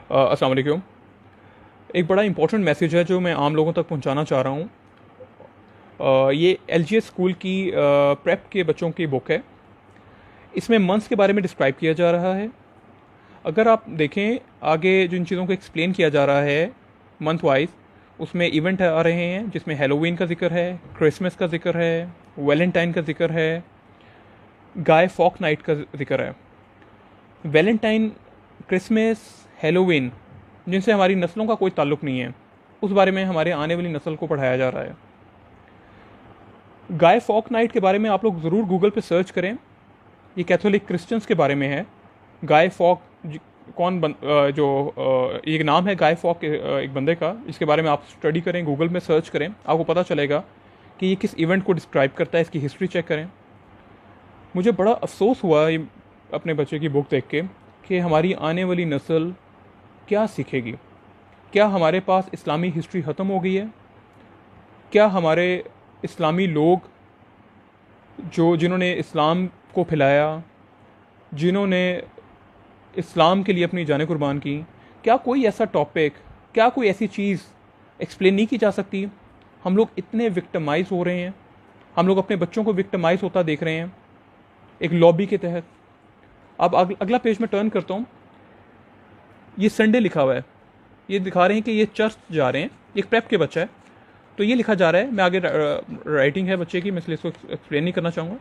अस्सलाम वालेकुम। एक बड़ा इंपॉर्टेंट मैसेज है जो मैं आम लोगों तक पहुंचाना चाह रहा हूँ। ये एलजीएस स्कूल की प्रेप के बच्चों की बुक है। इसमें मंथ्स के बारे में डिस्क्राइब किया जा रहा है। अगर आप देखें आगे जिन चीज़ों को एक्सप्लेन किया जा रहा है मंथ वाइज, उसमें इवेंट आ रहे हैं जिसमें हैलोवीन का जिक्र है, क्रिसमस का जिक्र है, वैलेंटाइन का जिक्र है, गाय फॉक नाइट का जिक्र है। वैलेंटाइन, क्रिसमस, हैलोवीन जिनसे हमारी नस्लों का कोई ताल्लुक़ नहीं है, उस बारे में हमारे आने वाली नस्ल को पढ़ाया जा रहा है। गाय फॉक नाइट के बारे में आप लोग ज़रूर गूगल पे सर्च करें। ये कैथोलिक क्रिश्चियंस के बारे में है। गाय फॉक एक नाम है गाय फॉक एक बंदे का, इसके बारे में आप स्टडी करें, गूगल में सर्च करें, आपको पता चलेगा कि ये किस इवेंट को डिस्क्राइब करता है। इसकी हिस्ट्री चेक करें। मुझे बड़ा अफसोस हुआ ये अपने बच्चे की बुक देख के कि हमारी आने वाली नस्ल क्या सीखेगी। क्या हमारे पास इस्लामी हिस्ट्री ख़त्म हो गई है? क्या हमारे इस्लामी लोग जिन्होंने इस्लाम को फैलाया, जिन्होंने इस्लाम के लिए अपनी जानें कुर्बान की, क्या कोई ऐसा टॉपिक, क्या कोई ऐसी चीज़ एक्सप्लेन नहीं की जा सकती? हम लोग इतने विक्टिमाइज़ हो रहे हैं, हम लोग अपने बच्चों को विक्टिमाइज़ होता देख रहे हैं एक लॉबी के तहत। अब अगला पेज में टर्न करता हूँ। ये संडे लिखा हुआ है, ये दिखा रहे हैं कि ये चर्च जा रहे हैं। एक प्रेप के बच्चा है, तो ये लिखा जा रहा है, मैं आगे राइटिंग है बच्चे की, मैं इसलिए इसको एक्सप्लेन नहीं करना चाहूँगा।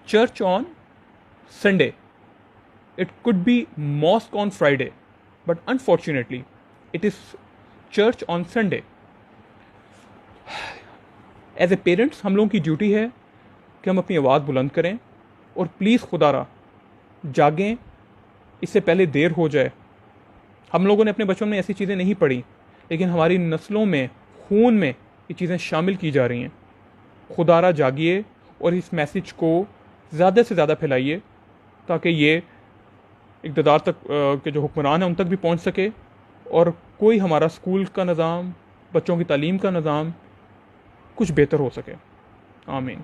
Church on Sunday, it could be mosque on Friday, but unfortunately it is church on Sunday. As a parents हम लोगों की ड्यूटी है कि हम अपनी आवाज़ बुलंद करें और प्लीज़ खुदारा जागें, इससे पहले देर हो जाए। हम लोगों ने अपने बचपन में ऐसी चीज़ें नहीं पढ़ी, लेकिन हमारी नस्लों में, खून में ये चीज़ें शामिल की जा रही हैं। खुदारा जागिए और इस मैसेज को ज़्यादा से ज़्यादा फैलाइए ताकि ये इक़्तिदार तक के जो हुक्मरान हैं उन तक भी पहुंच सके और कोई हमारा स्कूल का निज़ाम, बच्चों की तालीम का निज़ाम कुछ बेहतर हो सके। आमीन।